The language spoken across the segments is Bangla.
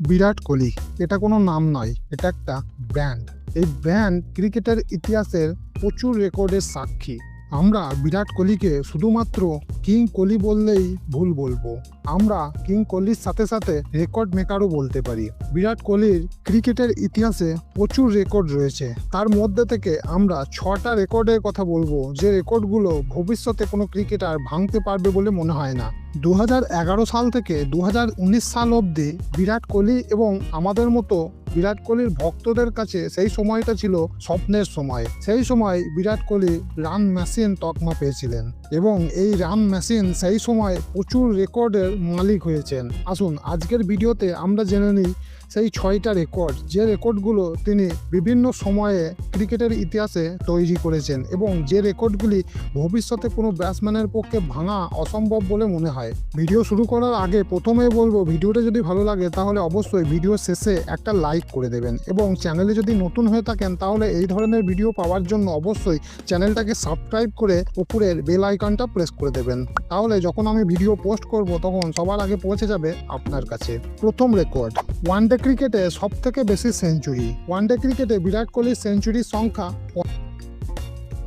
বিরাট কোহলি এটা কোনো নাম নয়, এটা একটা ব্র্যান্ড। এই ব্র্যান্ড ক্রিকেটের ইতিহাসের প্রচুর রেকর্ডের সাক্ষী। আমরা বিরাট কোহলিকে শুধুমাত্র কিং কোহলি বললেই ভুল বলবো। আমরা কিং কোহলির সাথে সাথে রেকর্ড মেকারও বলতে পারি। বিরাট কোহলির ক্রিকেটের ইতিহাসে প্রচুর রেকর্ড রয়েছে। তার মধ্যে থেকে আমরা 6টা রেকর্ডের কথা বলবো, যে রেকর্ডগুলো ভবিষ্যতে কোনো ক্রিকেটার ভাঙতে পারবে বলে মনে হয় না। 2011 সাল থেকে 2019 সাল অবধি বিরাট কোহলি এবং আমাদের মতো বিরাট কোহলির ভক্তদের কাছে সেই সময়টা ছিল স্বপ্নের সময়। সেই সময় বিরাট কোহলি রান মেশিন তকমা পেয়েছিলেন এবং এই রান মেশিন সেই সময় প্রচুর রেকর্ডের মালিক হয়েছেন। আসুন আজকের ভিডিওতে আমরা জেনে নিই সেই 6টা রেকর্ড, যে রেকর্ডগুলো তিনি বিভিন্ন সময়ে ক্রিকেটের ইতিহাসে তৈরি করেছেন এবং যে রেকর্ডগুলি ভবিষ্যতে কোনো ব্যাটসম্যানের পক্ষে ভাঙা অসম্ভব বলে মনে হয়। ভিডিও শুরু করার আগে প্রথমেই বলবো, ভিডিওটা যদি ভালো লাগে তাহলে অবশ্যই ভিডিও শেষে একটা লাইক করে দেবেন এবং চ্যানেলে যদি নতুন হয়ে থাকেন তাহলে এই ধরনের ভিডিও পাওয়ার জন্য অবশ্যই চ্যানেলটাকে সাবস্ক্রাইব করে উপরের বেল আইকনটা প্রেস করে দেবেন। তাহলে যখন আমি ভিডিও পোস্ট করব তখন সবার আগে পৌঁছে যাবে আপনার কাছে। প্রথম রেকর্ড, ওয়ানডে ক্রিকেটে সব থেকে বেশি সেঞ্চুরি। ওয়ানডে ক্রিকেটে বিরাট কোহলির সেঞ্চুরির সংখ্যা।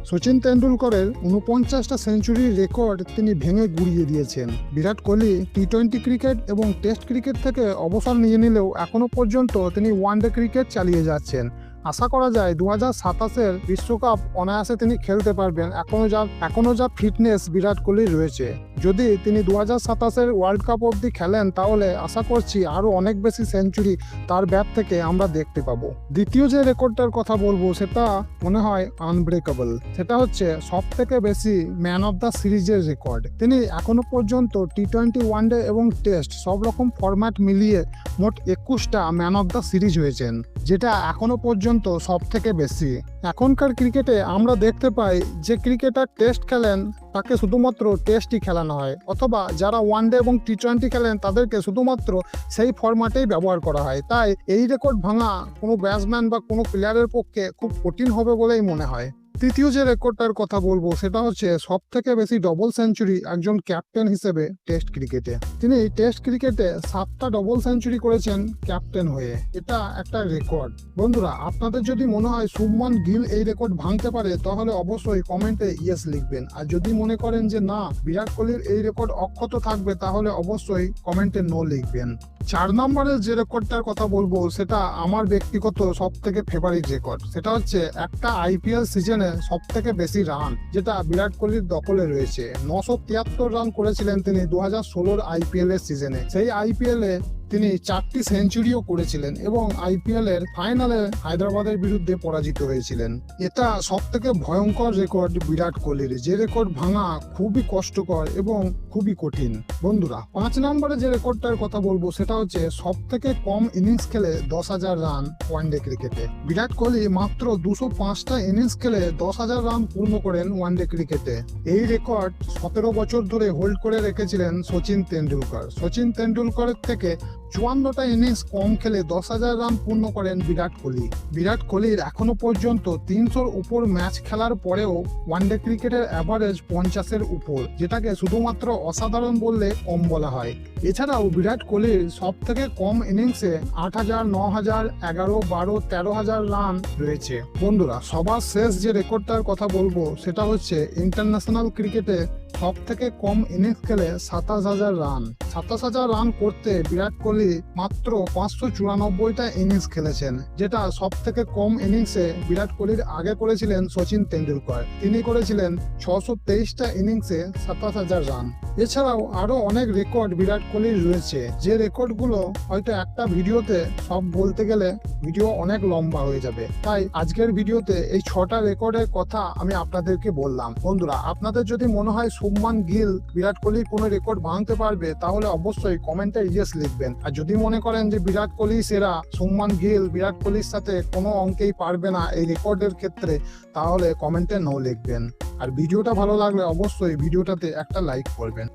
সচিন তেন্ডুলকরের 49টা সেঞ্চুরির রেকর্ড তিনি ভেঙে গুড়িয়ে দিয়েছেন। বিরাট কোহলি টি-20 ক্রিকেট এবং টেস্ট ক্রিকেট থেকে অবসর নিয়ে নিলেও এখনও পর্যন্ত তিনি ওয়ানডে ক্রিকেট চালিয়ে যাচ্ছেন। আশা করা যায় 2027-এর বিশ্বকাপ অনায়াসে তিনি খেলতে পারবেন। এখনো যা ফিটনেস বিরাট কোহলির রয়েছে, যদি তিনি 2027-এর ওয়ার্ল্ড কাপ অবধি খেলেন তাহলে আশা করছি আরও অনেক বেশি সেঞ্চুরি তার ব্যাট থেকে আমরা দেখতে পাবো। দ্বিতীয় যে রেকর্ডটার কথা বলবো সেটা মনে হয় আনব্রেকেবল। সেটা হচ্ছে সব থেকে বেশি ম্যান অফ দ্য সিরিজের রেকর্ড। তিনি এখনো পর্যন্ত টি-20, ওয়ানডে এবং টেস্ট সব রকম ফরম্যাট মিলিয়ে মোট 21টা ম্যান অফ দ্য সিরিজ হয়েছেন, যেটা এখনো পর্যন্ত সব থেকে বেশি। এখনকার ক্রিকেটে আমরা দেখতে পাই যে ক্রিকেটার টেস্ট খেলেন তাকে শুধুমাত্র টেস্টই খেলানো হয়, অথবা যারা ওয়ানডে এবং টি-20 খেলেন তাদেরকে শুধুমাত্র সেই ফরম্যাটেই ব্যবহার করা হয়। তাই এই রেকর্ড ভাঙা কোনো ব্যাটসম্যান বা কোনো প্লেয়ারের পক্ষে খুব কঠিন হবে বলেই মনে হয়। তৃতীয় যে রেকর্ডটার কথা বলবো সেটা হচ্ছে সব থেকে বেশি ডবল সেঞ্চুরি একজন ক্যাপ্টেন হিসেবে টেস্ট ক্রিকেটে। তিনি টেস্ট ক্রিকেটে 7টা ডবল সেঞ্চুরি করেছেন ক্যাপ্টেন হয়ে। এটা একটা রেকর্ড। বন্ধুরা, আপনাদের যদি মনে হয় শুভমান গিল এই রেকর্ড ভাঙতে পারে তাহলে অবশ্যই কমেন্টে ইয়েস লিখবেন, আর যদি মনে করেন যে না, বিরাট কোহলির এই রেকর্ড অক্ষত থাকবে তাহলে অবশ্যই কমেন্টে নো লিখবেন। 4 নম্বরের যে রেকর্ডটার কথা বলবো সেটা আমার ব্যক্তিগত সব থেকে ফেভারিট রেকর্ড। সেটা হচ্ছে একটা আইপিএল সিজনে সব থেকে বেশি রান, যেটা বিরাট কোহলির দখলে রয়েছে। 973 রান করেছিলেন তিনি 2016 আইপিএল এর সিজনে। সেই আইপিএল এ তিনি 4টি সেঞ্চুরিও করেছিলেন এবং আইপিএল এর ফাইনালে হায়দ্রাবাদের বিরুদ্ধে পরাজিত হয়েছিলেন। এটা সব থেকে ভয়ঙ্কর রেকর্ড বিরাট কোহলির, যে রেকর্ড ভাঙা খুবই কষ্টকর এবং খুবই কঠিন। বন্ধুরা, 5 নম্বরে যে রেকর্ডটার কথা বলবো সেটা হচ্ছে সব থেকে কম ইনিংস খেলে 10,000 রান ওয়ানডে ক্রিকেটে। বিরাট কোহলি মাত্র 205টা ইনিংস খেলে 10,000 রান পূর্ণ করেন ওয়ানডে ক্রিকেটে। এই রেকর্ড 17 বছর ধরে হোল্ড করে রেখেছিলেন সচিন তেন্ডুলকর। সচিন তেন্ডুলকরের থেকে 54টা ইনিংস কম খেলে 10,000 রান পূর্ণ করেন বিরাট কোহলি। বিরাট কোহলির এখনো পর্যন্ত 300-র উপর ম্যাচ খেলার পরেও ওয়ানডে ক্রিকেটের অ্যাভারেজ 50-এর উপর, যেটাকে শুধুমাত্র অসাধারণ বললে কম বলা হয়। এছাড়াও বিরাট কোহলির সব থেকে কম ইনিংসে 8,000, 9,000, 11, 12, 13,000 রান রয়েছে। বন্ধুরা, সবার শেষ যে রেকর্ডটার কথা বলবো সেটা হচ্ছে ইন্টারন্যাশনাল ক্রিকেটে সব থেকে কম ইনিংস খেলে 27,000 রান। 27,000 রান করতে বিরাট কোহলি মাত্র 594টা ইনিংস খেলেছেন, যেটা সব থেকে কম ইনিংসে বিরাট কোহলির আগে করেছিলেন সচিন তেন্ডুলকর। তিনি করেছিলেন 623টা ইনিংসে 27,000 রান। এছাড়াও আরো অনেক রেকর্ড বিরাট কোহলির রয়েছে, যে রেকর্ডগুলো হয়তো একটা ভিডিওতে সব বলতে গেলে ভিডিও অনেক লম্বা হয়ে যাবে। তাই আজকের ভিডিওতে এই 6টা রেকর্ডের কথা আমি আপনাদেরকে বললাম। বন্ধুরা, আপনাদের যদি মনে হয় শুভমান গিল বিরাট কোহলির কোনো রেকর্ড ভাঙতে পারবে তাহলে অবশ্যই কমেন্টে ইয়েস লিখবেন, আর যদি মনে করেন যে বিরাট কোহলি সেরা, শুভমান গিল বিরাট কোহলির সাথে কোনো অঙ্কেই পারবে না এই রেকর্ডের ক্ষেত্রে, তাহলে কমেন্টে নো লিখবেন। আর ভিডিওটা ভালো লাগলে অবশ্যই ভিডিওটাতে একটা লাইক করবেন।